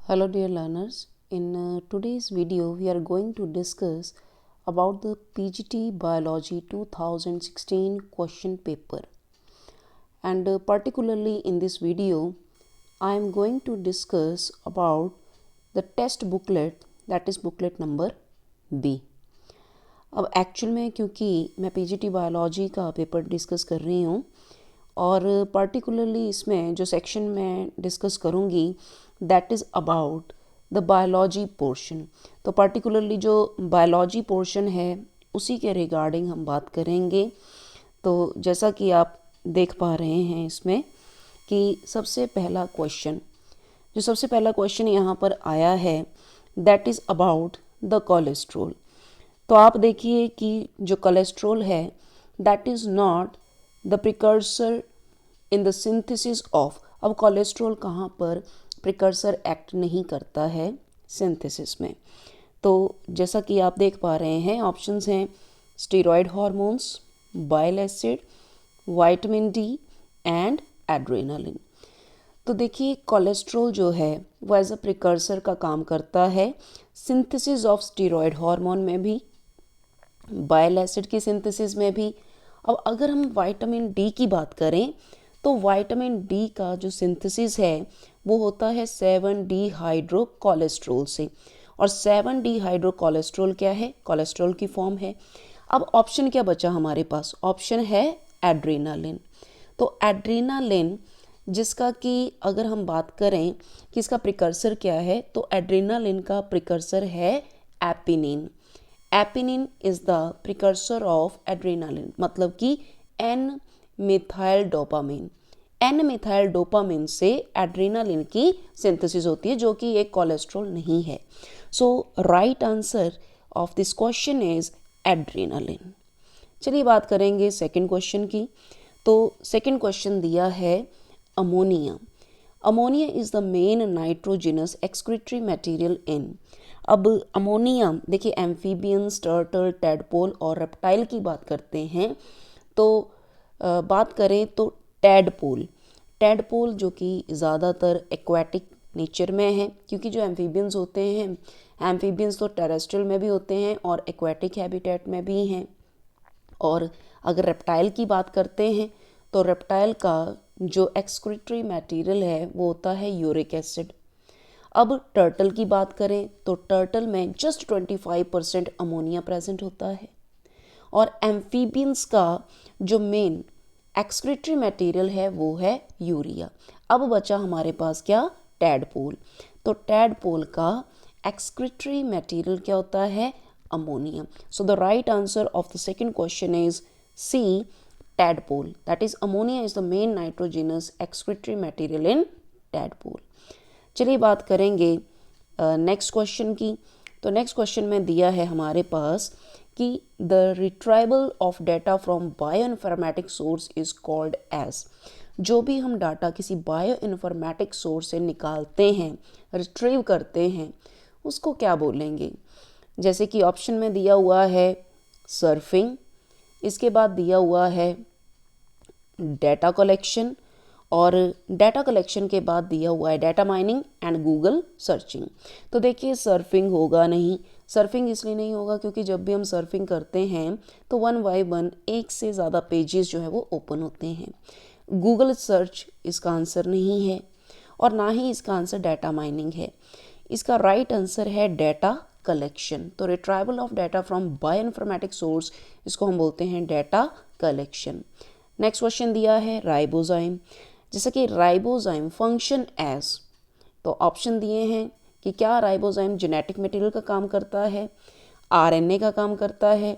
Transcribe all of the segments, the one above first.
Hello dear learners, in today's video we are going to discuss about the PGT Biology 2016 question paper, and particularly in this video I am going to discuss about the test booklet, that is booklet number B। अब actual में क्योंकि मैं PGT biology का paper discuss कर रही हूँ और particularly इसमें जो सेक्शन मैं डिस्कस करूँगी that is about the biology portion, तो पर्टिकुलरली जो बायोलॉजी पोर्शन है उसी के रिगार्डिंग हम बात करेंगे। तो जैसा कि आप देख पा रहे हैं इसमें कि सबसे पहला क्वेश्चन यहाँ पर आया है that is about the cholesterol. तो आप देखिए कि जो कोलेस्ट्रॉल है that is not the precursor in the synthesis of. अब कोलेस्ट्रॉल कहाँ पर प्रिकर्सर एक्ट नहीं करता है सिंथेसिस में। तो जैसा कि आप देख पा रहे हैं ऑप्शंस हैं steroid hormones, bile acid, vitamin D and adrenaline. तो देखिए कोलेस्ट्रॉल जो है वो एज अ प्रिकर्सर का काम करता है सिंथेसिस ऑफ स्टेरॉयड हार्मोन में भी, बाइल एसिड की सिंथेसिस में भी। अब अगर हम विटामिन डी की बात करें तो विटामिन डी का जो सिंथेसिस है वो होता है 7D हाइड्रोकोलेस्ट्रॉल से, और 7D हाइड्रोकोलेस्ट्रॉल क्या है? कोलेस्ट्रॉल की फॉर्म है। अब ऑप्शन क्या बचा हमारे पास? ऑप्शन है एड्रेनालिन। तो एड्रेनालिन जिसका कि अगर हम बात करें कि इसका प्रिकर्सर क्या है, तो एड्रेनालिन का प्रिकर्सर है epinine. Epinine is the precursor of adrenaline, मतलब कि N methyl dopamine. N methyl dopamine से एड्रेनालिन की सिंथेसिस होती है जो कि एक कोलेस्ट्रॉल नहीं है। So right answer of this question is adrenaline. चलिए बात करेंगे सेकंड क्वेश्चन की। तो सेकंड क्वेश्चन दिया है ammonia. Ammonia is the main nitrogenous excretory material इन। अब अमोनिया देखिए एम्फीबियंस, टर्टल, टैडपोल और रेप्टाइल की बात करते हैं। तो बात करें तो टैडपोल जो कि ज़्यादातर एक्वाटिक नेचर में है, क्योंकि जो एम्फीबियंस होते हैं, एम्फीबियंस तो टेरेस्ट्रियल में भी होते हैं और एक्वाटिक हैबिटेट में भी हैं। और अगर रेप्टाइल की बात करते हैं तो रेप्टाइल का जो एक्सक्रीटरी मटेरियल है वो होता है यूरिक एसिड। अब टर्टल की बात करें तो टर्टल में जस्ट 25% अमोनिया प्रेजेंट होता है। और एम्फीबियंस का जो मेन एक्सक्रीटरी मटेरियल है वो है यूरिया। अब बचा हमारे पास क्या? टैडपोल। तो टैडपोल का एक्सक्रीटरी मटेरियल क्या होता है? Ammonia. So the right answer of the second question is C, tadpole. That is ammonia is the main nitrogenous excretory material in tadpole. चलिए बात करेंगे नेक्स्ट क्वेश्चन की। तो नेक्स्ट क्वेश्चन में दिया है हमारे पास कि the retrieval of data from bioinformatic source is called as. जो भी हम डाटा किसी बायो इन्फॉर्मेटिक सोर्स से निकालते हैं, रिट्रीव करते हैं, उसको क्या बोलेंगे? जैसे कि ऑप्शन में दिया हुआ है सर्फिंग, इसके बाद दिया हुआ है डाटा कलेक्शन, और डाटा कलेक्शन के बाद दिया हुआ है data mining and Google searching. तो देखिए सर्फिंग होगा नहीं। सर्फिंग इसलिए नहीं होगा क्योंकि जब भी हम सर्फिंग करते हैं तो 1 बाय 1 एक से ज़्यादा पेजेस जो है वो ओपन होते हैं। गूगल सर्च इसका आंसर नहीं है और ना ही इसका आंसर डाटा माइनिंग है। इसका राइट आंसर है डाटा कलेक्शन। तो retrieval of data from bioinformatic source, इसको हम बोलते हैं डाटा कलेक्शन। नेक्स्ट क्वेश्चन दिया है राइबोजाइम। जैसे कि राइबोजाइम फंक्शन एज, तो ऑप्शन दिए हैं कि क्या राइबोजाइम जेनेटिक मटेरियल का काम करता है, आरएनए का काम करता है,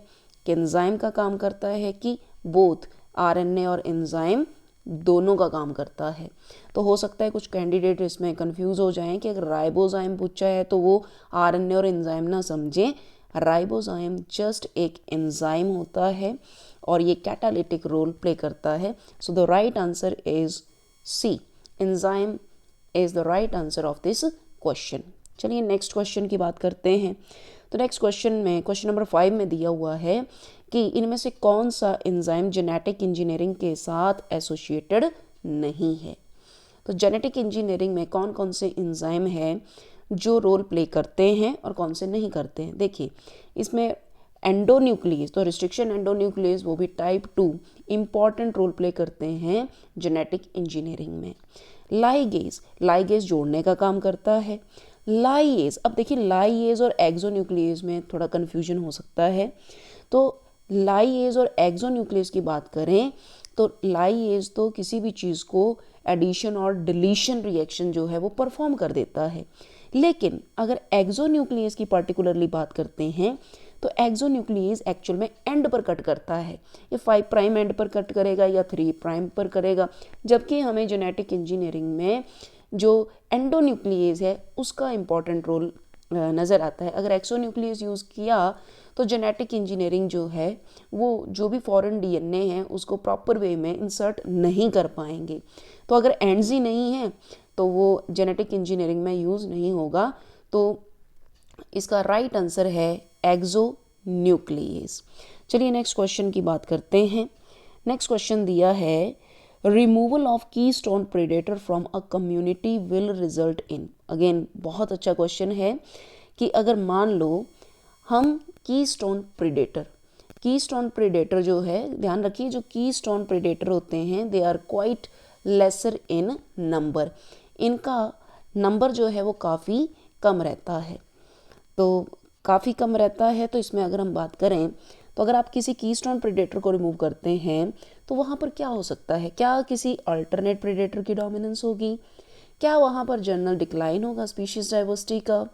कि एंजाइम का काम करता है, कि बोथ आरएनए और एंजाइम दोनों का काम करता है। तो हो सकता है कुछ कैंडिडेट इसमें कंफ्यूज हो जाएं कि अगर राइबोजाइम पूछा है तो वो आरएनए और एंजाइम ना समझें। राइबोजाइम जस्ट एक एंजाइम होता है और ये कैटालिटिक रोल प्ले करता है। So the right answer is C, enzyme is the right answer of this question. चलिए नेक्स्ट क्वेश्चन की बात करते हैं। तो नेक्स्ट क्वेश्चन में क्वेश्चन नंबर 5 में दिया हुआ है कि इनमें से कौन सा एंजाइम जेनेटिक इंजीनियरिंग के साथ एसोसिएटेड नहीं है। तो जेनेटिक इंजीनियरिंग में कौन कौन से एंजाइम हैं जो रोल प्ले करते हैं और कौन से नहीं करते हैं। देखिए इसमें एंडोन्यूक्लियस, तो रिस्ट्रिक्शन एंडोन्यूक्लियस वो भी टाइप 2 इम्पॉर्टेंट रोल प्ले करते हैं जेनेटिक इंजीनियरिंग में। लाइगेज जोड़ने का काम करता है। लाइएज, अब देखिए लाइएज और एक्सोन्यूक्लियस में थोड़ा कन्फ्यूजन हो सकता है। तो लाइएज और एक्सोन्यूक्लियस की बात करें तो लाइएज तो किसी भी चीज़ को एडिशन और डिलीशन रिएक्शन जो है वो परफॉर्म कर देता है। लेकिन अगर एक्सोन्यूक्लियस की पर्टिकुलरली बात करते हैं तो एक्सोन्यूक्लियस एक्चुअल में एंड पर कट करता है। ये 5 प्राइम एंड पर कट करेगा या 3 प्राइम पर करेगा, जबकि हमें जेनेटिक इंजीनियरिंग में जो एंडोन्यूक्लियस है उसका इम्पॉर्टेंट रोल नज़र आता है। अगर एक्सोन्यूक्लियस यूज़ किया तो जेनेटिक इंजीनियरिंग जो है वो जो भी फॉरेन डीएनए है उसको प्रॉपर वे में इंसर्ट नहीं कर पाएंगे। तो अगर एंड्स ही नहीं है तो वो जेनेटिक इंजीनियरिंग में यूज़ नहीं होगा। तो इसका राइट आंसर है एक्सोन्यूक्लियस। चलिए नेक्स्ट क्वेश्चन की बात करते हैं। नेक्स्ट क्वेश्चन दिया है removal of keystone predator from a community will result in. Again बहुत अच्छा क्वेश्चन है कि अगर मान लो हम कीस्टोन प्रेडेटर जो है, ध्यान रखिए जो कीस्टोन प्रेडेटर होते हैं they are quite lesser in number, इनका नंबर जो है वो काफ़ी कम रहता है। तो काफ़ी कम रहता है, तो इसमें अगर हम बात करें तो अगर आप किसी कीस्टोन प्रेडेटर को रिमूव करते हैं तो वहाँ पर क्या हो सकता है? क्या किसी अल्टरनेट प्रेडेटर की डोमिनेंस होगी? क्या वहाँ पर जनरल डिक्लाइन होगा स्पीशीज डाइवर्सिटी का?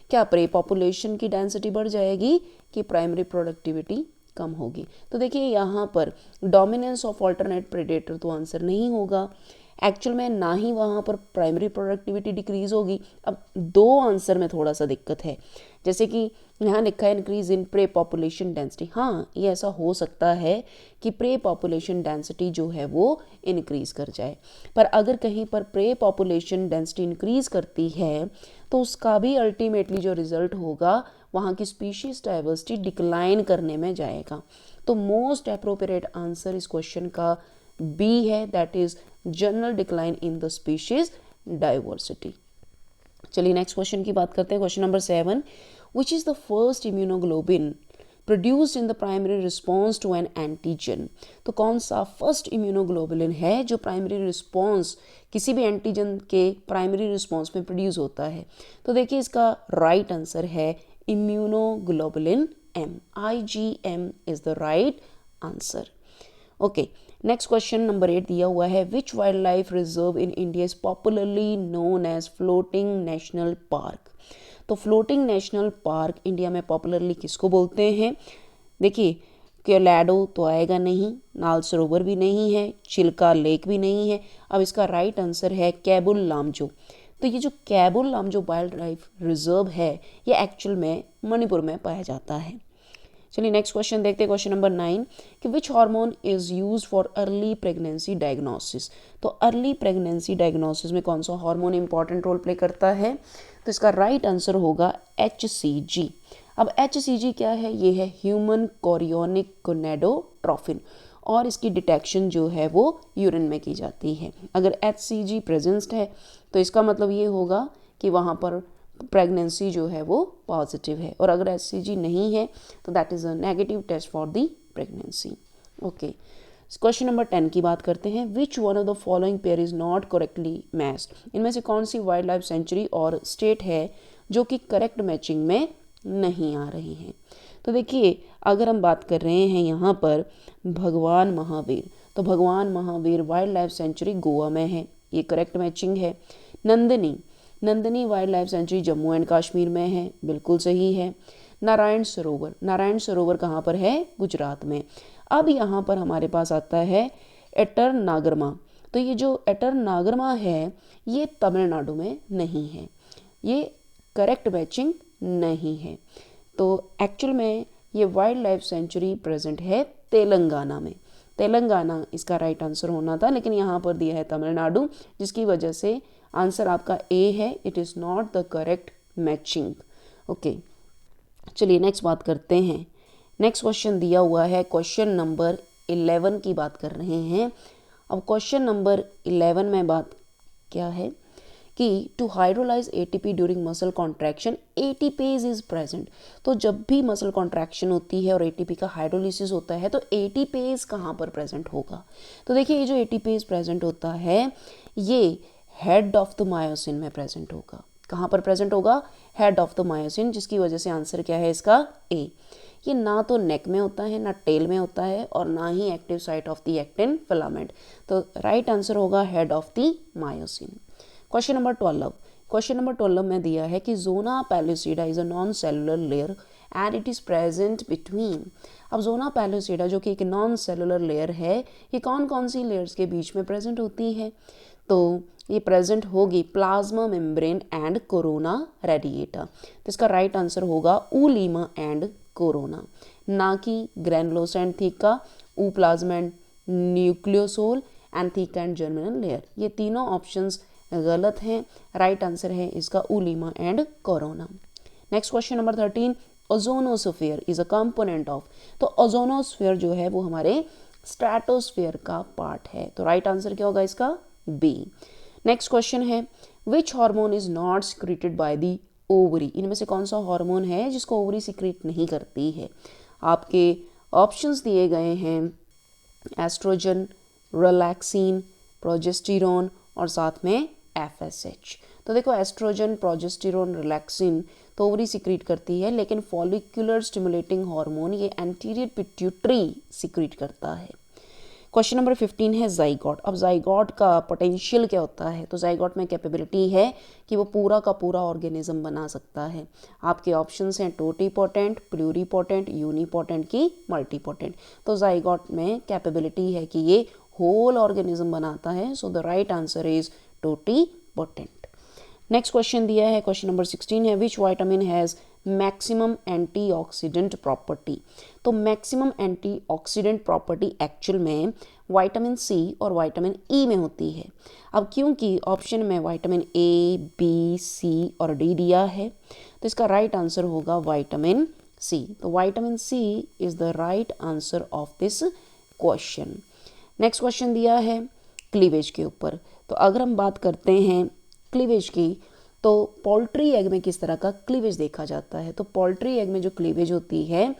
क्या प्रे पॉपुलेशन की डेंसिटी बढ़ जाएगी कि प्राइमरी प्रोडक्टिविटी कम होगी? तो देखिए यहाँ पर डोमिनेंस ऑफ अल्टरनेट प्रेडेटर तो आंसर नहीं होगा। एक्चुअल में ना ही वहाँ पर प्राइमरी प्रोडक्टिविटी डिक्रीज होगी। अब दो आंसर में थोड़ा सा दिक्कत है, जैसे कि यहाँ लिखा है इंक्रीज इन प्रे पॉपुलेशन डेंसिटी। हाँ ये ऐसा हो सकता है कि प्रे पॉपुलेशन डेंसिटी जो है वो इंक्रीज कर जाए, पर अगर कहीं पर प्रे पॉपुलेशन डेंसिटी इंक्रीज करती है तो उसका भी अल्टीमेटली जो रिजल्ट होगा वहाँ की स्पीशीज डाइवर्सिटी डिक्लाइन करने में जाएगा। तो मोस्ट अप्रोप्रिएट आंसर इस क्वेश्चन का बी है, that is general decline in the species diversity. चलिए नेक्स्ट क्वेश्चन की बात करते हैं। Question number 7, which is the first immunoglobin produced in the primary response to an antigen. तो कौन सा फर्स्ट इम्यूनोग्लोबुलिन है जो प्राइमरी रिस्पॉन्स किसी भी एंटीजन के प्राइमरी रिस्पॉन्स में प्रोड्यूस होता है? तो देखिए इसका राइट आंसर है immunoglobulin M. IgM is the right answer. Okay next question number 8 दिया हुआ है, which wild life reserve in India is popularly known as floating national park. तो फ्लोटिंग नेशनल पार्क इंडिया में पॉपुलरली किसको बोलते हैं? देखिए कोलोराडो तो आएगा नहीं, नाल सरोवर भी नहीं है, चिल्का लेक भी नहीं है। अब इसका राइट आंसर है कैबुल लामजो। तो ये जो Keibul Lamjao wild life reserve है ये एक्चुअल में मणिपुर में पाया जाता है। चलिए नेक्स्ट क्वेश्चन देखते हैं। क्वेश्चन नंबर 9 कि which hormone is used for early pregnancy diagnosis. तो अर्ली प्रेगनेंसी डायग्नोसिस में कौन सा हार्मोन इंपॉर्टेंट रोल प्ले करता है? तो इसका राइट आंसर होगा HCG। अब HCG क्या है? ये है ह्यूमन कोरियोनिक गोनेडोट्रोफिन और इसकी डिटेक्शन जो है वो यूरिन में की जाती है। अगर HCG प्रेजेंट है तो इसका मतलब ये होगा कि वहाँ पर प्रेगनेंसी जो है वो पॉजिटिव है, और अगर HCG नहीं है तो that is a negative test for the pregnancy. Okay question number 10 की बात करते हैं। Which one of the following pair is not correctly matched. इनमें से कौन सी वाइल्ड लाइफ सेंचुरी और स्टेट है जो कि करेक्ट मैचिंग में नहीं आ रही हैं? तो देखिए अगर हम बात कर रहे हैं यहाँ पर भगवान महावीर, तो भगवान Mahavir wild life sanctuary Goa में है, ये करेक्ट मैचिंग है। Nandini wild life sanctuary Jammu and Kashmir में है, बिल्कुल सही है। नारायण सरोवर कहाँ पर है? गुजरात में। अब यहाँ पर हमारे पास आता है एटर नागरमा। तो ये जो एटर नागरमा है ये तमिलनाडु में नहीं है, ये करेक्ट मैचिंग नहीं है। तो एक्चुअल में ये वाइल्ड लाइफ सेंचुरी प्रेजेंट है तेलंगाना में। तेलंगाना इसका राइट आंसर होना था, लेकिन यहाँ पर दिया है तमिलनाडु, जिसकी वजह से आंसर आपका ए है। It is not the correct matching. Okay चलिए नेक्स्ट बात करते हैं। नेक्स्ट क्वेश्चन दिया हुआ है क्वेश्चन नंबर 11 की बात कर रहे हैं। अब क्वेश्चन नंबर 11 में बात क्या है कि to hydrolyse ATP during muscle contraction ATPase is present. तो जब भी मसल कॉन्ट्रैक्शन होती है और एटीपी का हाइड्रोलिसिस होता है तो एटीपेज कहाँ पर प्रेजेंट होगा? तो देखिए ये जो एटीपेज प्रेजेंट होता है ये हेड ऑफ द मायोसिन में प्रेजेंट होगा। कहाँ पर प्रेजेंट होगा? हेड ऑफ द मायोसिन, जिसकी वजह से आंसर क्या है इसका? ए। ये ना तो नेक में होता है, ना टेल में होता है, और ना ही active site of the actin filament. तो राइट आंसर होगा head of the myosin. Question number 12। Question number 12 में दिया है कि zona pellucida is a non cellular layer and it is present between. अब जोना पैलिसिडा जो कि एक नॉन सेलुलर लेयर है, ये कौन कौन सी लेयर्स के बीच में प्रेजेंट होती है? तो ये प्रेजेंट होगी plasma membrane and corona radiata. तो इसका राइट आंसर होगा ऊलीमा एंड कोरोना, ना कि granulosa and theca, ooplasm and nucleosol and theca and germinal layer. ये तीनों ऑप्शंस गलत हैं। राइट आंसर है इसका oolemma and corona. Next question number 13। Ozonosphere is a component of. तो ओजोनोस्फीयर जो है वो हमारे स्ट्रेटोस्फीयर का पार्ट है। तो राइट आंसर क्या होगा इसका? बी। नेक्स्ट क्वेश्चन है which hormone is not secreted by the ovary. इनमें से कौन सा हार्मोन है जिसको ओवरी सिक्रेट नहीं करती है? आपके ऑप्शंस दिए गए हैं एस्ट्रोजन, रिलैक्सिन, प्रोजेस्टेरोन और साथ में एफएसएच। तो देखो एस्ट्रोजन, प्रोजेस्टेरोन, रिलैक्सिन तो ओवरी सिक्रीट करती है, लेकिन फॉलिकुलर स्टिमुलेटिंग हार्मोन ये एंटीरियर पिट्यूटरी सिक्रीट करता है। क्वेश्चन नंबर 15 है जाइगोट। अब जाइगोट का पोटेंशियल क्या होता है? तो जाइगोट में कैपेबिलिटी है कि वो पूरा का पूरा ऑर्गेनिज्म बना सकता है। आपके ऑप्शंस हैं टोटीपोटेंट, प्लूरीपोटेंट, यूनीपोटेंट की मल्टीपोटेंट। तो जाइगोट में कैपेबिलिटी है कि ये होल ऑर्गेनिज्म बनाता है। So the right answer is totipotent. Next question दिया है क्वेश्चन नंबर 16 है विच vitamin has maximum antioxidant property. तो मैक्सिमम एंटीऑक्सीडेंट प्रॉपर्टी एक्चुअल में विटामिन सी और विटामिन ई में होती है। अब क्योंकि ऑप्शन में विटामिन ए, बी, सी और डी दिया है तो इसका राइट आंसर होगा विटामिन सी। तो vitamin C is the right answer of this question. Next question दिया है क्लीवेज के ऊपर। तो अगर हम बात करते हैं क्लीवेज की तो पोल्ट्री एग में किस तरह का क्लीवेज देखा जाता है? तो पोल्ट्री एग में जो क्लीवेज होती है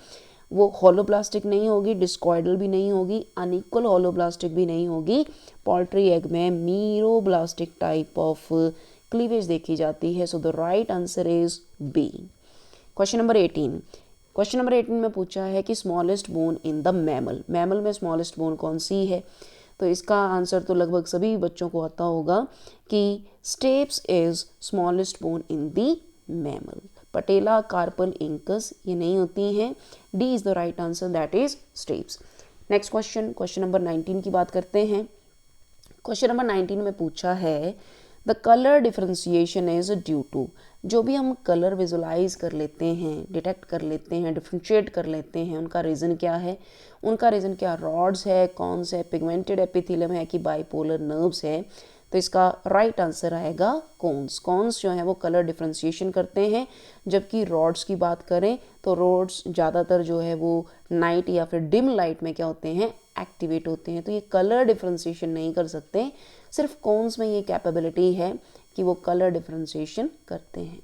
वो होलोब्लास्टिक नहीं होगी, डिस्कॉइडल भी नहीं होगी, अनइक्वल होलोब्लास्टिक भी नहीं होगी। पोल्ट्री एग में मीरोब्लास्टिक टाइप ऑफ क्लीवेज देखी जाती है। So the right answer is B. Question number 18। Question number 18 में पूछा है कि smallest bone in the mammal. Mammal में स्मॉलेस्ट बोन कौन सी है? तो इसका आंसर तो लगभग सभी बच्चों को आता होगा कि stapes is smallest bone in the mammal. Patella, carpal, incus ये नहीं होती हैं। D is the right answer, that is stapes. Next question, question number 19 की बात करते हैं। क्वेश्चन नंबर 19 में पूछा है the colour differentiation is due to. जो भी हम कलर विजुलाइज कर लेते हैं, डिटेक्ट कर लेते हैं, डिफ्रेंशिएट कर लेते हैं, उनका रीज़न क्या है? उनका रीज़न क्या रॉड्स है, कौन से पिगमेंटेड एपिथेलियम है कि बाइपोलर नर्व्स है? तो इसका राइट आंसर आएगा कोन्स। कोन्स जो है वो कलर डिफ्रेंसिएशन करते हैं, जबकि रॉड्स की बात करें तो रॉड्स ज़्यादातर जो है वो नाइट या फिर डिम लाइट में क्या होते हैं? एक्टिवेट होते हैं। तो ये कलर डिफ्रेंसिएशन नहीं कर सकते, सिर्फ कोन्स में ये कैपेबिलिटी है कि वो कलर डिफ्रेंसिएशन करते हैं।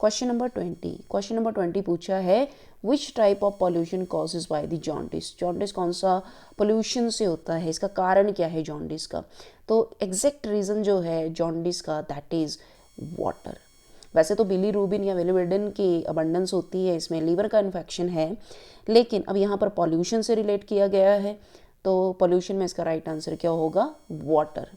Question number 20। क्वेश्चन नंबर 20 पूछा है which type of pollution causes by the jaundice. Jaundice कौन सा पॉल्यूशन से होता है? इसका कारण क्या है जॉन्डिस का? तो एग्जैक्ट रीज़न जो है जॉन्डिस का दैट इज़ वाटर। वैसे तो बिलीरूबिन या बिलीवर्डिन की अबंडेंस होती है, इसमें लीवर का इन्फेक्शन है, लेकिन अब यहाँ पर पॉल्यूशन से रिलेट किया गया है तो पॉल्यूशन में इसका राइट आंसर क्या होगा? वाटर।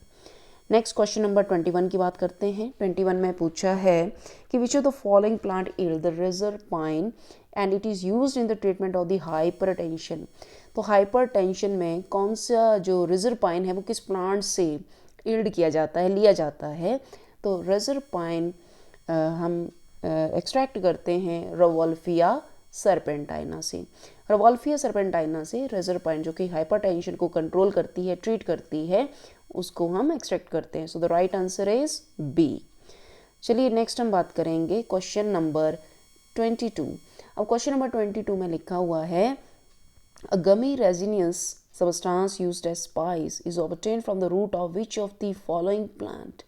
नेक्स्ट क्वेश्चन नंबर 21 की बात करते हैं। 21 में पूछा है कि which of the following plant yield the reserpine and it is used in the treatment of the hypertension. तो हाइपरटेंशन में कौन सा जो रिजरपाइन है वो किस प्लांट से यील्ड किया जाता है, लिया जाता है? तो रिजरपाइन हम एक्सट्रैक्ट करते हैं रवोल्फिया सरपेंटाइना से। रवोल्फिया सरपेंटाइना से रिजरपाइन जो कि हाइपरटेंशन को कंट्रोल करती है, ट्रीट करती है, उसको हम एक्सट्रैक्ट करते हैं। So the right answer is B. चलिए नेक्स्ट हम बात करेंगे क्वेश्चन नंबर 22। अब क्वेश्चन नंबर 22 में लिखा हुआ है अ गमी resinous substance used as spice is obtained from the root of which of the following plant।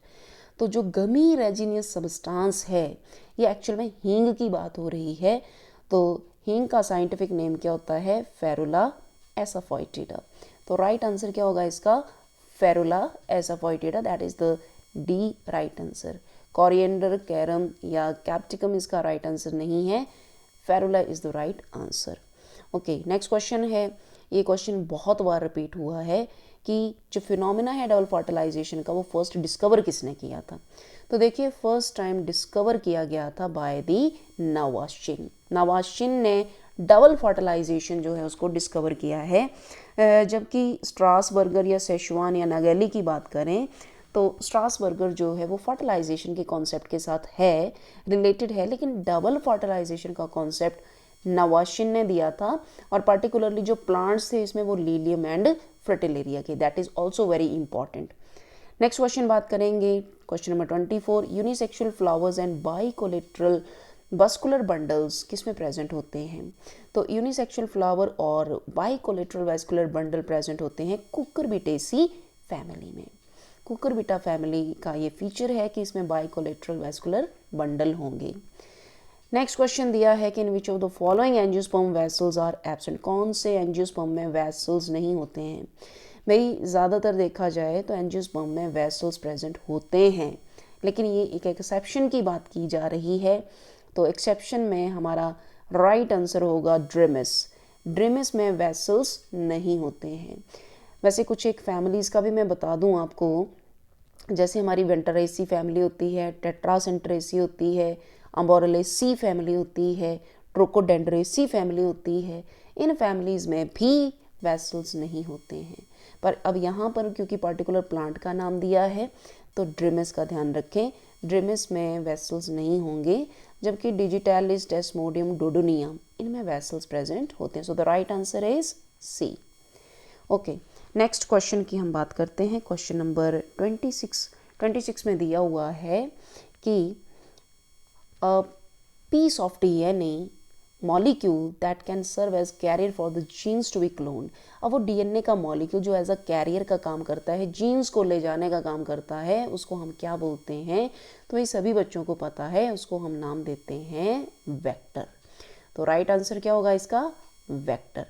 तो जो गमी रेजिनियस सब्सटेंस है ये एक्चुअल में हींग की बात हो रही है। तो हींग का साइंटिफिक नेम क्या होता है? Ferula asafoetida. तो राइट आंसर क्या होगा इसका? Ferula asafoetida, that is the D right answer. Coriander, carrom या कैप्सिकम इसका राइट आंसर नहीं है, Ferula is the right answer. Okay, next question है, ये क्वेश्चन बहुत बार रिपीट हुआ है कि जो फिनोमिना है डबल फर्टिलाइजेशन का वो फर्स्ट डिस्कवर किसने किया था? तो देखिए फर्स्ट टाइम डिस्कवर किया गया था बाय दी नवाशिन। नवाशिन ने डबल फर्टिलाइजेशन जो है उसको डिस्कवर किया है। जबकि स्ट्रासबर्गर या सेशवान या नागेली की बात करें तो स्ट्रासबर्गर जो है वो फर्टिलाइजेशन के कॉन्सेप्ट के साथ है, रिलेटेड है, लेकिन डबल फर्टिलाइजेशन का कॉन्सेप्ट नवाशिन ने दिया था। और पर्टिकुलरली जो प्लांट्स थे इसमें वो लीलियम एंड फ्रिटिलेरिया के, that is also very important. Next question बात करेंगे, question number 24, unisexual flowers and bicollateral vascular bundles किसमें प्रेजेंट होते हैं? तो यूनिसेक्सुअल फ्लावर और बाइकोलेटरल वस्कुलर बंडल प्रेजेंट होते हैं कुकुरबिटेसी फैमिली में। कुकुरबिटा फैमिली का ये फीचर है कि इसमें बाइकोलेटरल वस्कुलर बंडल होंगे। नेक्स्ट क्वेश्चन दिया है कि in which of the following angiosperm vessels are absent? कौन से एंजियोस्पर्म में वेसल्स नहीं होते हैं? भाई ज़्यादातर देखा जाए तो एंजियोस्पर्म में वेसल्स प्रेजेंट होते हैं, लेकिन ये एक एक्सेप्शन की बात की जा रही है। तो एक्सेप्शन में हमारा राइट आंसर होगा ड्रिमिस। ड्रिमिस में वेसल्स नहीं होते हैं। वैसे कुछ एक फैमिलीज़ का भी मैं बता दूं आपको, जैसे हमारी वेंटरेसी फैमिली होती है, टेट्रासेंट्रेसी होती है, अम्बोरेलेसी फैमिली होती है, ट्रोकोडेंड्रेसी फैमिली होती है। इन फैमिलीज़ में भी वेसल्स नहीं होते हैं। पर अब यहाँ पर क्योंकि पर्टिकुलर प्लांट का नाम दिया है तो ड्रिमिस का ध्यान रखें, ड्रिमिस में वेसल्स नहीं होंगे, जबकि डिजिटैलिस, डेस्मोडियम, डोडोनिया इनमें वेसल्स प्रेजेंट होते हैं। So the right answer is C. Okay, next question की हम बात करते हैं, क्वेश्चन नंबर 26 में दिया हुआ है कि a piece of DNA molecule that can serve as carrier for the genes to be cloned। अब वो DNA का मॉलिक्यूल जो एज अ कैरियर का काम करता है, जीन्स को ले जाने का काम करता है, उसको हम क्या बोलते हैं? तो ये सभी बच्चों को पता है, उसको हम नाम देते हैं वेक्टर। तो राइट आंसर क्या होगा इसका? वेक्टर।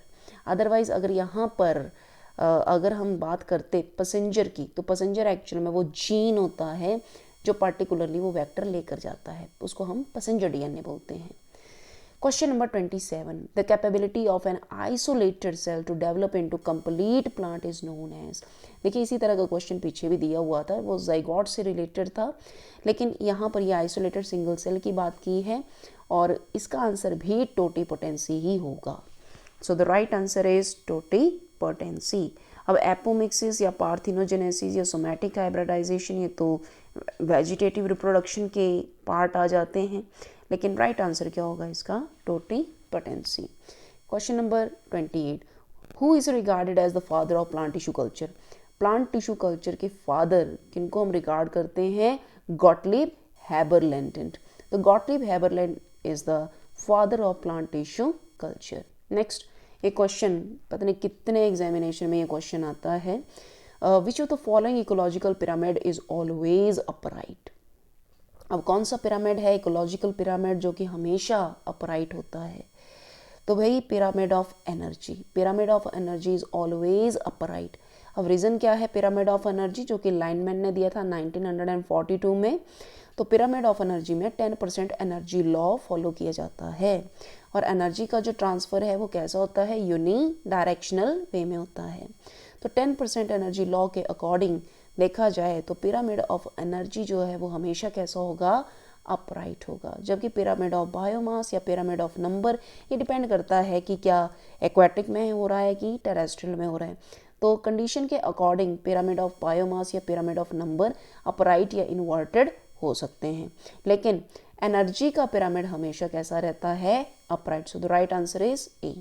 अदरवाइज अगर यहाँ पर अगर हम बात करते पैसेंजर की, तो पैसेंजर एक्चुअल में वो जीन होता है जो पर्टिकुलरली वो वेक्टर लेकर जाता है, उसको हम पैसेंजर डीएनए बोलते हैं। Question number 27, the capability of an isolated cell to develop into complete plant is known as. देखिए इसी तरह का क्वेश्चन पीछे भी दिया हुआ था, वो जाइगोट से रिलेटेड था, लेकिन यहाँ पर ये आइसोलेटेड सिंगल सेल की बात की है और इसका आंसर भी टोटीपोटेंसी ही होगा। So the right answer is totipotency. अब एपोमिक्सिस या पार्थिनोजेनेसिस या सोमैटिक हाइब्रिडाइजेशन ये तो वेजिटेटिव रिप्रोडक्शन के पार्ट आ जाते हैं, लेकिन राइट आंसर क्या होगा इसका? Totipotency. Question number 28, who is regarded as the father of plant tissue culture? Plant tissue culture के फादर किनको हम रिगार्ड करते हैं? Gottlieb Haberlandt. तो Gottlieb Haberlandt is the father of plant tissue culture. Next एक क्वेश्चन, पता नहीं कितने एग्जामिनेशन में ये क्वेश्चन आता है, विच of the following ecological pyramid is always upright? अब कौन सा पिरामिड है इकोलॉजिकल पिरामिड जो कि हमेशा अपराइट होता है? तो भाई pyramid of energy. Pyramid of energy is always upright. अब रीज़न क्या है पिरामिड ऑफ एनर्जी, जो कि लाइनमैन ने दिया था 1942 में। तो पिरामिड ऑफ एनर्जी में 10% एनर्जी लॉ फॉलो किया जाता है और एनर्जी का जो ट्रांसफ़र है वो कैसा होता है? यूनी डायरेक्शनल वे में होता है। तो 10% एनर्जी लॉ के अकॉर्डिंग देखा जाए तो पिरामिड ऑफ एनर्जी जो है वो हमेशा कैसा होगा? अपराइट होगा। जबकि पिरामिड ऑफ बायोमास या पिरामिड ऑफ नंबर ये डिपेंड करता है कि क्या एक्वाटिक में हो रहा है कि टेरेस्ट्रियल में हो रहा है। तो कंडीशन के अकॉर्डिंग पिरामिड ऑफ बायोमास या पिरामिड ऑफ नंबर अपराइट या इन्वर्टेड हो सकते हैं, लेकिन एनर्जी का पिरामिड हमेशा कैसा रहता है? Upright. So the right answer is a.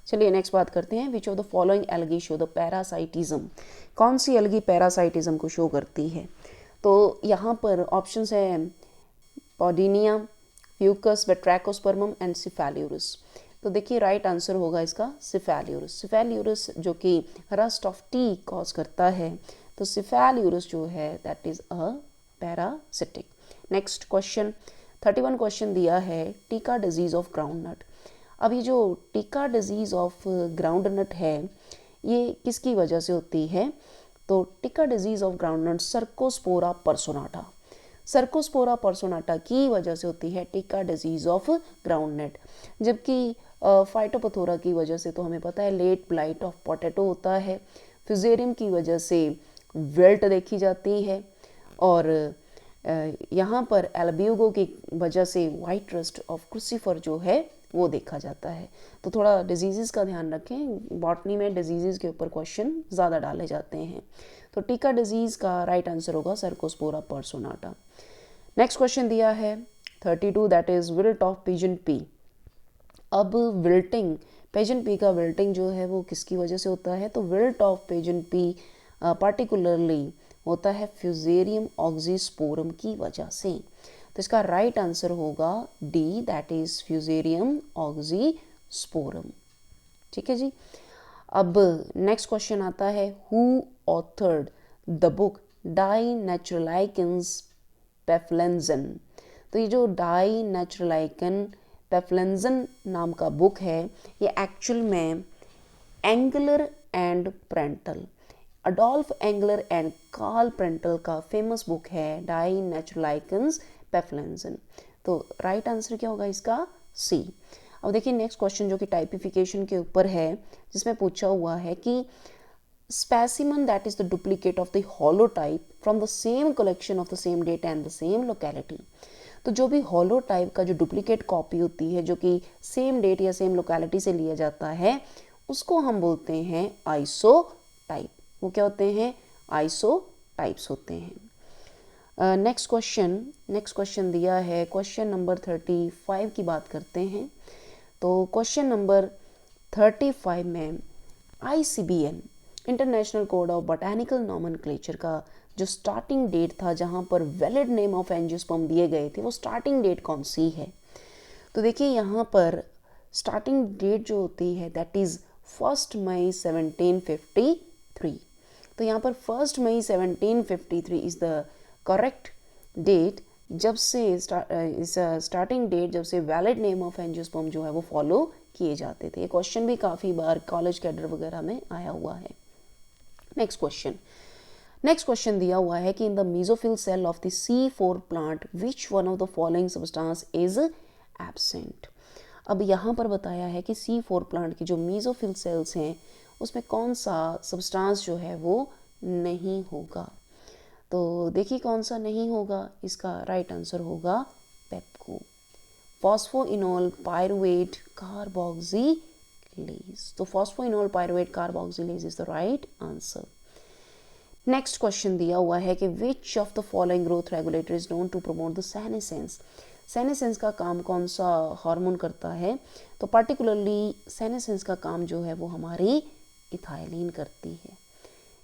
चलिए नेक्स्ट बात करते हैं, which of the following algae show the parasitism? कौन सी एल्गी पैरासाइटिज्म को शो करती है? तो यहाँ पर ऑप्शंस है पॉडिनिया, फ्यूकस, बेट्रैकोस्पर्मम एंड सिफेल्यूरस। तो देखिए राइट आंसर होगा इसका सिफेल्यूरस। सिफेल्यूरस जो कि रस्ट ऑफ टी कॉज करता है, तो सिफेल्यूरस जो है that is a parasitic. Next question 31 question दिया है टिका डिजीज ऑफ ग्राउंडनट। अब ये जो टिका डिजीज ऑफ ग्राउंडनट है ये किसकी वजह से होती है? तो tikka disease of groundnut cercospora personata, cercospora personata की वजह से होती है टिका डिजीज ऑफ ग्राउंडनट। जबकि फाइटोपथोरा की वजह से तो हमें पता है लेट ब्लाइट ऑफ पोटैटो होता है, फ्यूजेरियम की वजह से वेल्ट देखी जाती है, और यहाँ पर एल्ब्यूगो की वजह से वाइट रस्ट ऑफ क्रूसीफर जो है वो देखा जाता है। तो थोड़ा डिजीज़ का ध्यान रखें, बॉटनी में डिजीज़ के ऊपर क्वेश्चन ज़्यादा डाले जाते हैं। तो टिका डिजीज़ का राइट आंसर होगा सर्कोस्पोरा पर्सोनाटा। नेक्स्ट क्वेश्चन दिया है 32 that is wilt of pigeon pea. अब विल्टिंग, पिजन पी का विल्टिंग जो है वो किसकी वजह से होता है? तो wilt of pigeon pea particularly होता है फ्यूजेरियम ऑक्सीस्पोरम की वजह से। तो इसका राइट आंसर होगा D, that is fusarium oxysporum. ठीक है जी। अब नेक्स्ट क्वेश्चन आता है who authored the book die नेचुरलाइकेंस पेफ्लेंजन। तो ये जो डाई नेचुरलाइकन पेफ्लेंजन नाम का बुक है ये एक्चुअल में Engler and Prantl, Adolf Engler and Karl Prantl का फेमस बुक है डाई नेचुरलाइकेंस पेफ्लेंजन। तो राइट आंसर क्या होगा इसका? सी। अब देखिए नेक्स्ट क्वेश्चन जो कि टाइपिफिकेशन के ऊपर है, जिसमें पूछा हुआ है कि specimen that is the duplicate of the holotype from the same collection of the same date and the same locality। तो जो भी holotype का जो डुप्लीकेट कॉपी होती है जो कि सेम डेट या सेम लोकेलिटी से लिया जाता है उसको हम बोलते हैं आइसोटाइप। वो क्या होते हैं? आइसोटाइप्स होते हैं। नेक्स्ट क्वेश्चन दिया है क्वेश्चन नंबर 35 की बात करते हैं। तो क्वेश्चन नंबर 35 में ICBN international code of botanical nomenclature का जो स्टार्टिंग डेट था जहाँ पर वैलिड नेम ऑफ एंजियोस्पर्म दिए गए थे वो स्टार्टिंग डेट कौन सी है? तो देखिए यहाँ पर स्टार्टिंग डेट जो होती है दैट इज़ 1 मई 1753। तो यहाँ पर 1 मई 1753 इज़ द करेक्ट डेट जब से स्टार्टिंग डेट जब से वैलिड नेम ऑफ एंजियोस्पर्म जो है वो फॉलो किए जाते थे। ये क्वेश्चन भी काफ़ी बार कॉलेज कैडर वगैरह में आया हुआ है। नेक्स्ट क्वेश्चन दिया हुआ है कि in the mesophyll cell of the C4 plant which one of the following substance is absent. अब यहाँ पर बताया है कि C4 प्लांट की जो मेसोफिल सेल्स हैं उसमें कौन सा सब्सटेंस जो है वो नहीं होगा। तो देखिए कौन सा नहीं होगा, इसका राइट आंसर होगा पेप्को, फॉस्फोइनोल पायरुवेट कार्बोक्सिलेज। तो phosphoenol pyruvate carboxylase is the right answer. Next question दिया हुआ है कि which of the following growth regulator is known to promote the senescence. Senescence का काम कौन सा हार्मोन करता है? तो पार्टिकुलरली सेनेसेंस का काम जो है वो हमारी इथाइलिन करती है।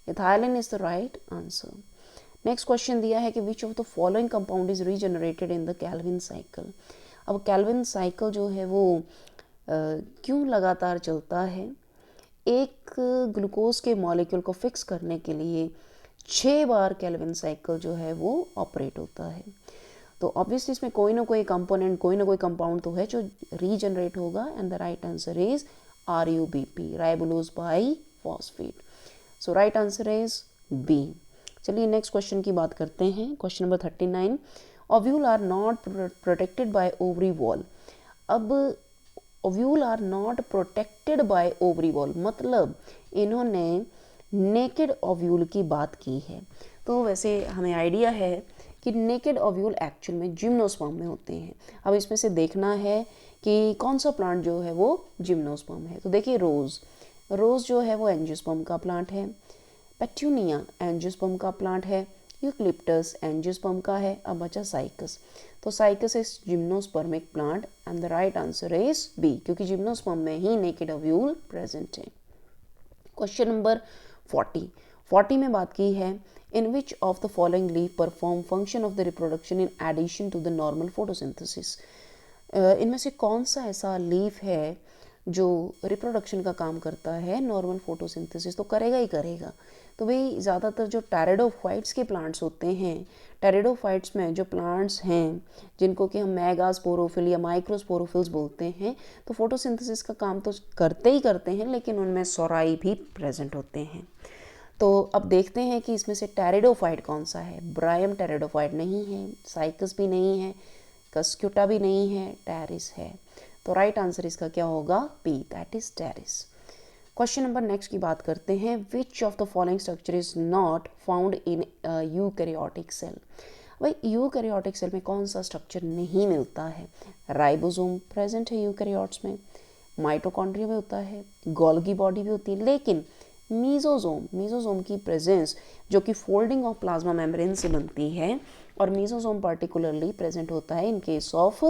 Ethylene is the right answer. Next question दिया है कि which of the following compound is regenerated in the Calvin cycle. अब कैल्विन साइकिल जो है वो क्यों लगातार चलता है? एक ग्लूकोज के मॉलिक्यूल को फिक्स करने के लिए 6 बार कैल्विन साइकिल जो है वो ऑपरेट होता है। तो ऑब्वियसली इसमें कोई ना कोई कंपोनेंट, कोई ना कोई कंपाउंड तो है जो रीजनरेट होगा and the right answer is RUBP, ribulose biphosphate. So right answer is B. चलिए नेक्स्ट क्वेश्चन की बात करते हैं। Question number 39 ovule are not protected by ovary wall. अब ovule are not protected by ovary wall मतलब इन्होंने naked ovule की बात की है। तो वैसे हमें आइडिया है कि नेकेड ओव्यूल एक्चुअल में जिम्नोस्पर्म में होते हैं। अब इसमें से देखना है कि कौन सा प्लांट जो है वो जिम्नोस्पर्म है। तो देखिए रोज़ जो है वो एंजियोस्पर्म का प्लांट है, पेट्यूनिया एंजियोस्पर्म का प्लांट है, यूक्लिप्टस एंजियोस्पर्म का है। अब बचा साइकस। तो cycas is gymnospermic plant and the right answer is B, क्योंकि जिम्नोस्पर्म में ही नेकेड ओव्यूल प्रेजेंट है। क्वेश्चन नंबर 40 में बात की है in which of the following leaf perform function of the reproduction in addition to the normal photosynthesis. इनमें से कौन सा ऐसा लीफ है जो रिप्रोडक्शन का काम करता है, नॉर्मल फोटोसिंथेसिस तो करेगा ही करेगा। तो भाई ज़्यादातर जो टेरिडोफाइट्स के प्लांट्स होते हैं, टेरिडोफाइट्स में जो प्लांट्स हैं जिनको कि हम मेगास्पोरोफिल या माइक्रोस्पोरोफिल्स बोलते हैं, तो फोटोसिंथेसिस का काम तो करते ही करते हैं, लेकिन उनमें सोराई भी प्रेजेंट होते हैं। तो अब देखते हैं कि इसमें से टेरिडोफाइट कौन सा है। ब्रायम टेरिडोफाइट नहीं है, साइकस भी नहीं है, कस्क्यूटा भी नहीं है, टेरिस है। तो राइट आंसर इसका क्या होगा, P, that is pteris. Question number next की बात करते हैं, which of the following structure is not found in eukaryotic cell. भाई यूकैरियोटिक सेल में कौन सा स्ट्रक्चर नहीं मिलता है। राइबोसोम प्रेजेंट है यूकैरियोट्स में, माइटोकॉन्ड्रिया में होता है, गोल्गी बॉडी भी होती है, लेकिन मीजोजोम की प्रेजेंस जो कि फोल्डिंग ऑफ प्लाज्मा मेम्ब्रेन से बनती है, और मीजोजोम पर्टिकुलरली प्रेजेंट होता है इन केस ऑफ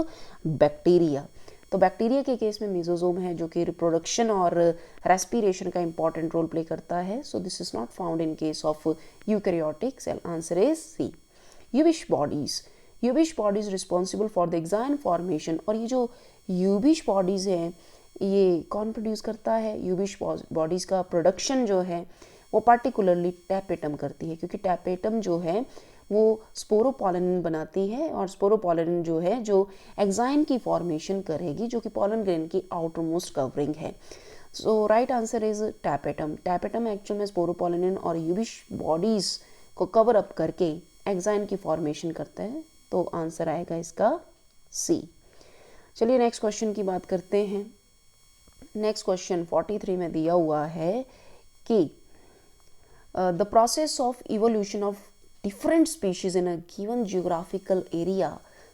बैक्टीरिया। तो बैक्टीरिया के केस में मीजोजोम है जो कि रिप्रोडक्शन और रेस्पिरेशन का इंपॉर्टेंट रोल प्ले करता है। So this is not found in case of eukaryotic cell. Answer is C. Ubisch bodies responsible for the exine formation. और ये जो यूबिश बॉडीज हैं ये कौन प्रोड्यूस करता है, यूबिश बॉडीज का प्रोडक्शन जो है वो पार्टिकुलरली टैपेटम करती है, क्योंकि टैपेटम जो है वो स्पोरोपोलिन बनाती है, और स्पोरोपोलिन जो है जो एग्जाइन की फॉर्मेशन करेगी, जो कि पोलन ग्रेन की आउटर मोस्ट कवरिंग है। So right answer is tapetum. Tapetum actual में स्पोरोपोलिन और यूबिश बॉडीज को कवर अप करके एग्जाइन की फॉर्मेशन करता है। तो आंसर आएगा इसका सी। चलिए नेक्स्ट क्वेश्चन की बात करते हैं। नेक्स्ट क्वेश्चन 43 में दिया हुआ है कि the process of evolution of different species in a given geographical area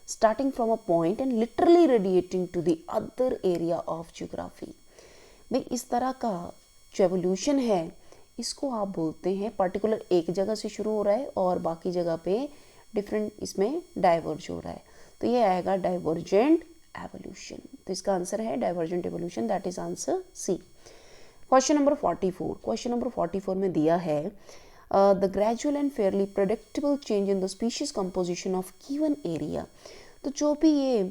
starting from a point and literally radiating to the other area of geography। भाई इस तरह का जो एवोल्यूशन है इसको आप बोलते हैं पर्टिकुलर एक जगह से शुरू हो रहा है और बाकी जगह पे डिफरेंट इसमें डाइवर्ज हो रहा है, तो ये आएगा डाइवर्जेंट एवोल्यूशन। तो इसका आंसर है divergent evolution, that is answer C. Question number 44 में दिया है the gradual and fairly predictable change in the species composition of given area। तो जो भी ये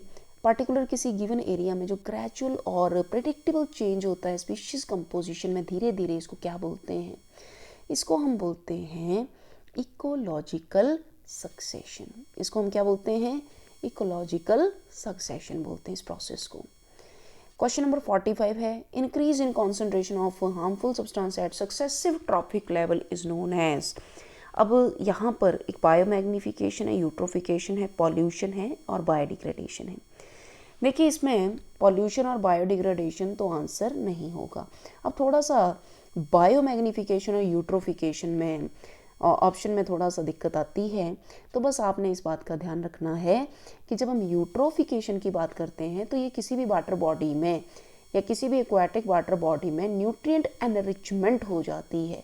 पर्टिकुलर किसी गिवन एरिया में जो ग्रेजुअल और प्रेडिक्टेबल चेंज होता है स्पीशीज कंपोजिशन में धीरे धीरे, इसको क्या बोलते हैं, इसको हम बोलते हैं इकोलॉजिकल सक्सेशन। इसको हम क्या बोलते हैं, इकोलॉजिकल सक्सेशन बोलते हैं इस प्रोसेस को। क्वेश्चन नंबर 45 है, increase in concentration of harmful substance at successive trophic level is known as. अब यहाँ पर एक बायोमैग्निफिकेशन है, यूट्रोफिकेशन है, पॉल्यूशन है और बायोडिग्रेडेशन है। देखिए इसमें पॉल्यूशन और बायोडिग्रेडेशन तो आंसर नहीं होगा। अब थोड़ा सा बायोमैग्निफिकेशन और यूट्रोफिकेशन में ऑप्शन में थोड़ा सा दिक्कत आती है, तो बस आपने इस बात का ध्यान रखना है कि जब हम यूट्रोफिकेशन की बात करते हैं तो ये किसी भी वाटर बॉडी में या किसी भी एक्वाटिक वाटर बॉडी में न्यूट्रिएंट एनरिचमेंट हो जाती है,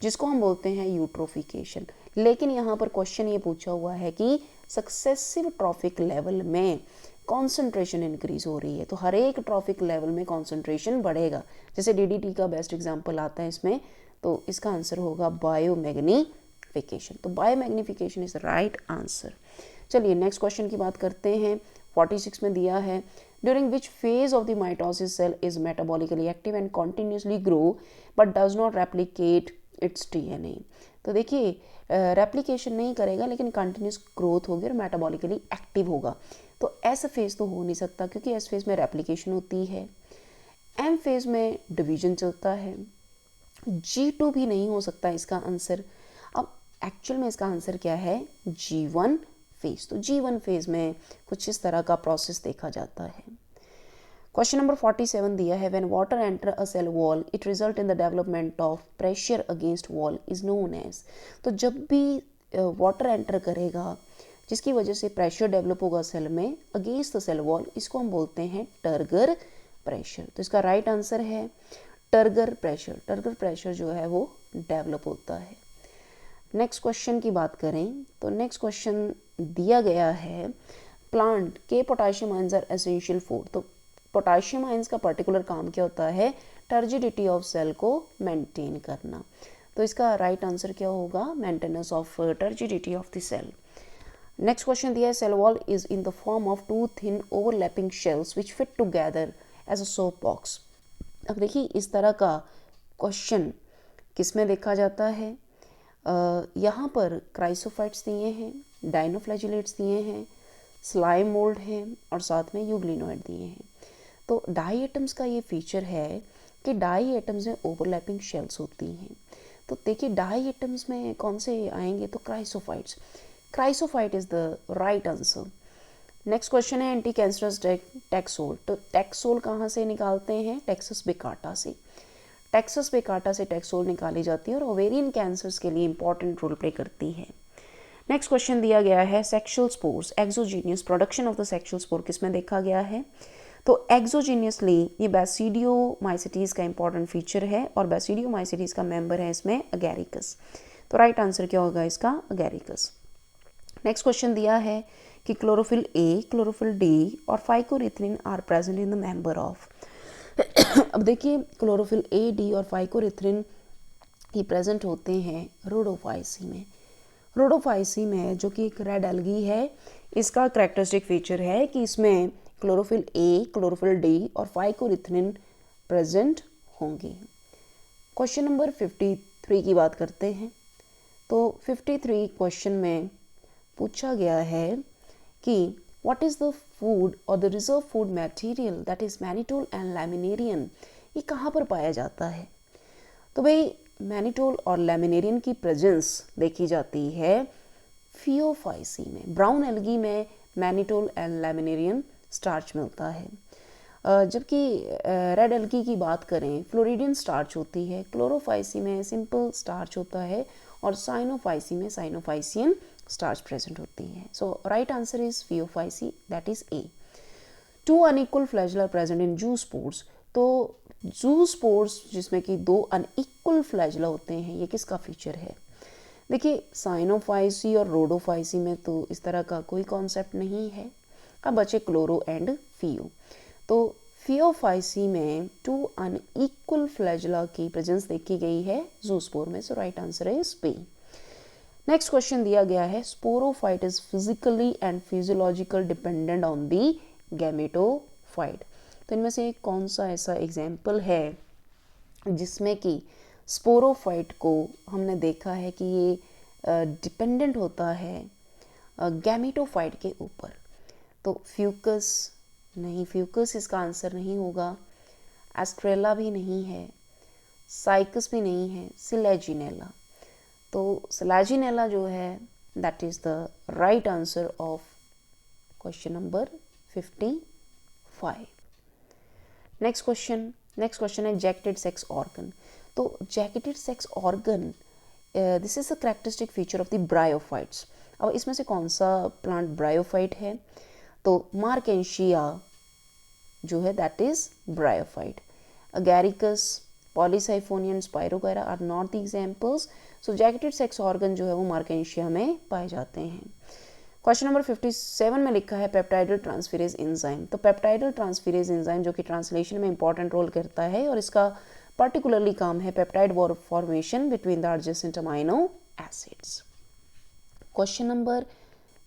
जिसको हम बोलते हैं यूट्रोफिकेशन। लेकिन यहाँ पर क्वेश्चन ये पूछा हुआ है कि सक्सेसिव ट्रॉफिक लेवल में कॉन्सेंट्रेशन इंक्रीज हो रही है, तो हर एक ट्रॉफिक लेवल में कॉन्सेंट्रेशन बढ़ेगा। जैसे DDT का बेस्ट एग्जाम्पल आता है इसमें, तो इसका आंसर होगा बायोमैग्निफिकेशन। तो बायोमैग्निफिकेशन इज राइट आंसर। चलिए नेक्स्ट क्वेश्चन की बात करते हैं। 46 में दिया है, during which phase of the mitosis cell is metabolically active and continuously grow but does not replicate its DNA। तो देखिए रेप्लिकेशन नहीं करेगा लेकिन कंटिन्यूस ग्रोथ होगी और मेटाबॉलिकली एक्टिव होगा। तो एस फेज तो हो नहीं सकता क्योंकि एस फेज में रेप्लिकेशन होती है, एम फेज में डिवीजन चलता है, G2 भी नहीं हो सकता इसका आंसर। अब एक्चुअल में इसका आंसर क्या है, G1 फेज। तो G1 फेज में कुछ इस तरह का प्रोसेस देखा जाता है। क्वेश्चन नंबर 47 दिया है, when water enter a cell wall it result in the development of pressure against wall is known as. तो जब भी वाटर एंटर करेगा जिसकी वजह से प्रेशर डेवलप होगा सेल में अगेंस्ट द सेल वॉल, इसको हम बोलते हैं टर्गर प्रेशर। तो इसका राइट आंसर है टर्गर प्रेशर। टर्गर प्रेशर जो है वो डेवलप होता है। नेक्स्ट क्वेश्चन की बात करें तो नेक्स्ट क्वेश्चन दिया गया है, प्लांट के potassium ions are essential for. तो पोटाशियम आयंस का पर्टिकुलर काम क्या होता है, टर्जिडिटी ऑफ सेल को मेंटेन करना। तो इसका राइट आंसर क्या होगा, maintenance of turgidity of the cell. Next question दिया है, cell wall is in the form of two thin overlapping shells which fit together as a soap box. अब देखिए इस तरह का क्वेश्चन किस में देखा जाता है, यहाँ पर क्राइसोफाइट्स दिए हैं, डाइनोफ्लैजिलेट्स दिए हैं, स्लाइम मोल्ड हैं और साथ में यूग्लिनोइड दिए हैं। तो डाई एटम्स का ये फीचर है कि डाई एटम्स में ओवरलैपिंग शेल्स होती हैं। तो देखिए डाई एटम्स में कौन से आएंगे, तो chrysophytes. Chrysophyte is the right answer. Next question है एंटी कैंसरस टैक्सोल। तो टैक्सोल कहाँ से निकालते हैं, टेक्सस बेकाटा से। टेक्सस बेकाटा से टैक्सोल निकाली जाती है और ओवेरियन कैंसर्स के लिए इंपॉर्टेंट रोल प्ले करती है। नेक्स्ट क्वेश्चन दिया गया है sexual spores, production of the sexual spore किस में देखा गया है, तो एक्सोजीनियसली ये बैसिडियोमाइसिटीज का इंपॉर्टेंट फीचर है और बैसिडियोमाइसिटीज का मेंबर है इसमें अगैरिकस। तो राइट आंसर क्या होगा इसका, अगैरिकस। नेक्स्ट क्वेश्चन दिया है कि क्लोरोफिल ए, क्लोरोफिल डी और phycoerythrin are present in the member of. अब देखिए क्लोरोफिल ए, डी और फाइकोरिथ्रिन ये प्रेजेंट होते हैं रोडोफाइसी में। रोडोफाइसी में जो कि एक रेड एल्गी है, इसका करैक्टरिस्टिक फीचर है कि इसमें क्लोरोफिल ए, क्लोरोफिल डी और फाइकोरिथ्रिन प्रेजेंट होंगे। क्वेश्चन नंबर 53 की बात करते हैं। तो 53 क्वेश्चन में पूछा गया है कि व्हाट इज़ द फूड और the reserve food material that is mannitol and laminarin, ये कहाँ पर पाया जाता है। तो भाई मैनिटोल और लैमिनेरियन की प्रेजेंस देखी जाती है फियोफाइसी में। ब्राउन एल्गी में मैनिटोल एंड लैमिनेरियन स्टार्च मिलता है, जबकि रेड एल्गी की बात करें फ्लोरिडियन स्टार्च होती है। क्लोरोफाइसी में सिंपल स्टार्च होता है और साइनोफाइसी में साइनोफाइसियन स्टार्च प्रेजेंट होती है। So right answer is phaeophyceae, that is A. 2 unequal flagella present in zoospores. तो जू स्पोर्स जिसमें कि 2 अनइक्वल फ्लैजेला होते हैं, ये किसका फीचर है। देखिए साइनोफाइसी और रोडोफाइसी में तो इस तरह का कोई कॉन्सेप्ट नहीं है। अब बचे क्लोरो एंड फियो। तो फियोफाइसी में 2 अनइक्वल फ्लैजेला की प्रेजेंस देखी गई है जूस्पोर में। So right answer is B. Next question दिया गया है sporophyte is physically and physiological dependent on the gametophyte. तो इनमें से कौन सा ऐसा एग्जाम्पल है जिसमें कि स्पोरोफाइट को हमने देखा है कि ये डिपेंडेंट होता है गैमेटोफाइट के ऊपर। तो फ्यूकस नहीं, फ्यूकस इसका आंसर नहीं होगा। एस्ट्रेला भी नहीं है, साइकस भी नहीं है, सिलेजिनेला। तो सिलेजिनेला जो है that is the right answer of question number 55। Next question है जैकेटेड सेक्स ऑर्गन। तो jacketed sex organ this is the characteristic feature of the bryophytes. अब इसमें से कौन सा प्लांट ब्रायोफाइट है, तो मार्केंशिया जो है that is bryophyte. Agaricus, polysiphonia, spirogyra are not the examples. So jacketed sex organ जो है वो मार्केंशिया में पाए जाते हैं। क्वेश्चन नंबर 57 में लिखा है पेप्टाइडल ट्रांसफेरेज एंजाइम। तो पेप्टाइडल ट्रांसफेरेज एंजाइम जो कि ट्रांसलेशन में इंपॉर्टेंट रोल करता है और इसका पर्टिकुलरली काम है peptide formation between the adjacent amino acids. Question number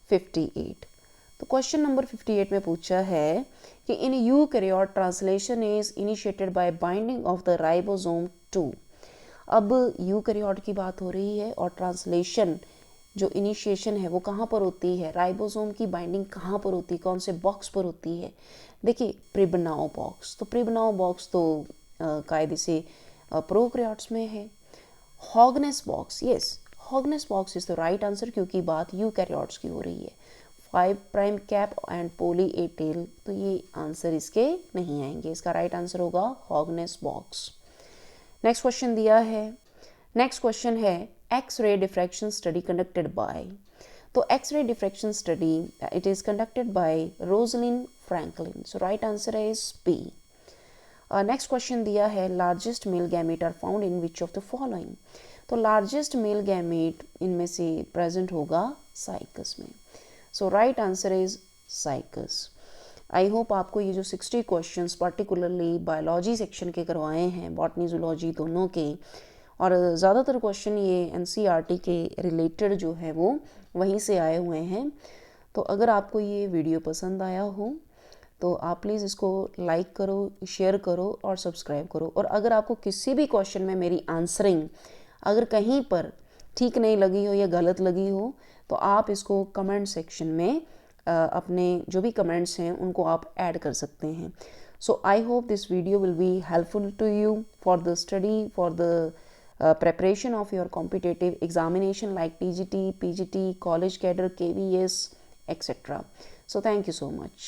58। तो क्वेश्चन नंबर 58 में पूछा है कि इन eukaryote translation is initiated by binding of the ribosome 2। अब यूकैरियोट की बात हो रही है और ट्रांसलेशन जो इनिशिएशन है वो कहाँ पर होती है, राइबोसोम की बाइंडिंग कहाँ पर होती है, कौन से बॉक्स पर होती है। देखिए प्रिबनाओ बॉक्स। तो प्रिबनाओ बॉक्स तो कायदे से प्रोकैरियोट्स में है। Hogness box, yes Hogness box is the right answer क्योंकि बात यूकैरियोट्स की हो रही है। 5 prime cap and poly A tail, तो ये आंसर इसके नहीं आएंगे। इसका राइट आंसर होगा हॉगनेस बॉक्स। नेक्स्ट क्वेश्चन दिया है, नेक्स्ट क्वेश्चन है X-ray diffraction study conducted by. तो X-ray diffraction study it is conducted by Rosalind Franklin. So right answer is B. Next question दिया है largest male gamete are found in which of the following. तो largest male gamete इनमें से present होगा Cycas में। So right answer is Cycas. I hope आपको ये जो 60 क्वेश्चंस पर्टिकुलरली बायोलॉजी सेक्शन के करवाए हैं, बॉटनी जूलॉजी दोनों के, और ज़्यादातर क्वेश्चन ये एनसीईआरटी के रिलेटेड जो है वो वहीं से आए हुए हैं। तो अगर आपको ये वीडियो पसंद आया हो तो आप प्लीज़ इसको लाइक करो, शेयर करो और सब्सक्राइब करो। और अगर आपको किसी भी क्वेश्चन में मेरी आंसरिंग अगर कहीं पर ठीक नहीं लगी हो या गलत लगी हो तो आप इसको कमेंट सेक्शन में अपने जो भी कमेंट्स हैं उनको आप ऐड कर सकते हैं। So I hope this video will be helpful to you for the study, for the preparation of your competitive examination like TGT, PGT, college cadre, KVS, etc. So thank you so much.